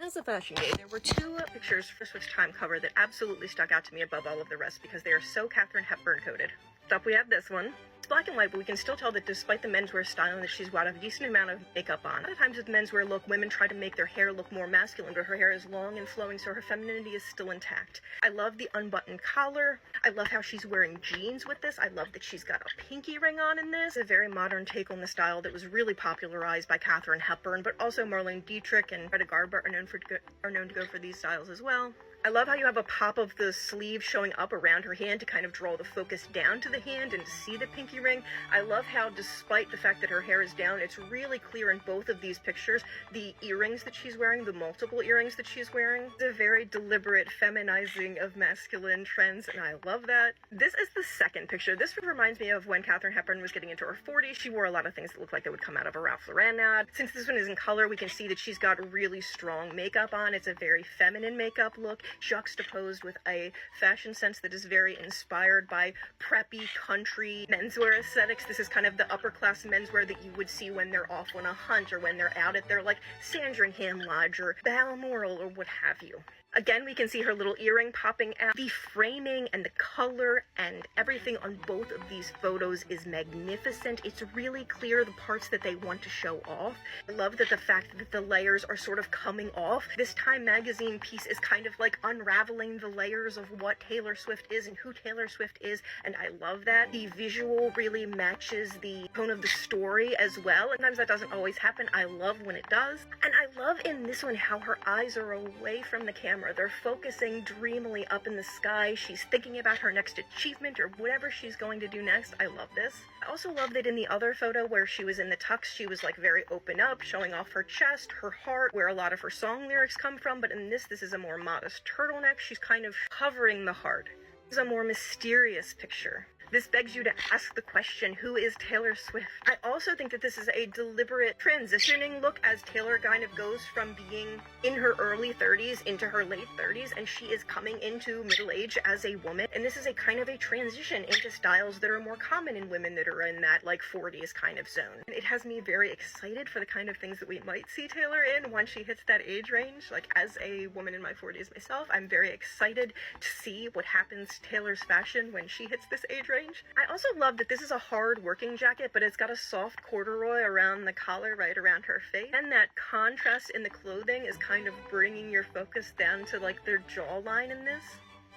As a fashion day, there were two pictures for Swift's Time cover that absolutely stuck out to me above all of the rest because they are so Katharine Hepburn coded. Up we have this one. It's black and white, but we can still tell that despite the menswear styling that she's got a decent amount of makeup on. A lot of times with menswear look, women try to make their hair look more masculine, but her hair is long and flowing, so her femininity is still intact. I love the unbuttoned collar. I love how she's wearing jeans with this. I love that she's got a pinky ring on in this. A very modern take on the style that was really popularized by Katharine Hepburn, but also Marlene Dietrich and Greta Garbo are known to go for these styles as well. I love how you have a pop of the sleeve showing up around her hand to kind of draw the focus down to the hand and to see the pinky ring. I love how, despite the fact that her hair is down, it's really clear in both of these pictures the earrings that she's wearing, the multiple earrings that she's wearing. It's a very deliberate feminizing of masculine trends, and I love that. This is the second picture. This reminds me of when Katharine Hepburn was getting into her 40s. She wore a lot of things that looked like they would come out of a Ralph Lauren ad. Since this one is in color, we can see that she's got really strong makeup on. It's a very feminine makeup look, juxtaposed with a fashion sense that is very inspired by preppy country menswear aesthetics. This is kind of the upper class menswear that you would see when they're off on a hunt or when they're out at their like Sandringham Lodge or Balmoral or what have you. Again, we can see her little earring popping out. The framing and the color and everything on both of these photos is magnificent. It's really clear the parts that they want to show off. I love that the fact that the layers are sort of coming off. This Time magazine piece is kind of like unraveling the layers of what Taylor Swift is and who Taylor Swift is, and I love that. The visual really matches the tone of the story as well. Sometimes that doesn't always happen. I love when it does. And I love in this one how her eyes are away from the camera. They're focusing dreamily up in the sky. She's thinking about her next achievement or whatever she's going to do next. I love this. I also love that in the other photo where she was in the tux, she was like very open up, showing off her chest, her heart, where a lot of her song lyrics come from. But in this is a more modest turtleneck. She's kind of covering the heart. This is a more mysterious picture. This begs you to ask the question, who is Taylor Swift? I also think that this is a deliberate transitioning look as Taylor kind of goes from being in her early 30s into her late 30s, and she is coming into middle age as a woman. And this is a kind of a transition into styles that are more common in women that are in that like 40s kind of zone. And it has me very excited for the kind of things that we might see Taylor in once she hits that age range. Like as a woman in my 40s myself, I'm very excited to see what happens to Taylor's fashion when she hits this age range. I also love that this is a hard working jacket, but it's got a soft corduroy around the collar, right around her face. And that contrast in the clothing is kind of bringing your focus down to like their jawline in this.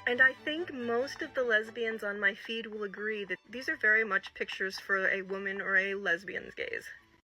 And I think most of the lesbians on my feed will agree that these are very much pictures for a woman or a lesbian's gaze.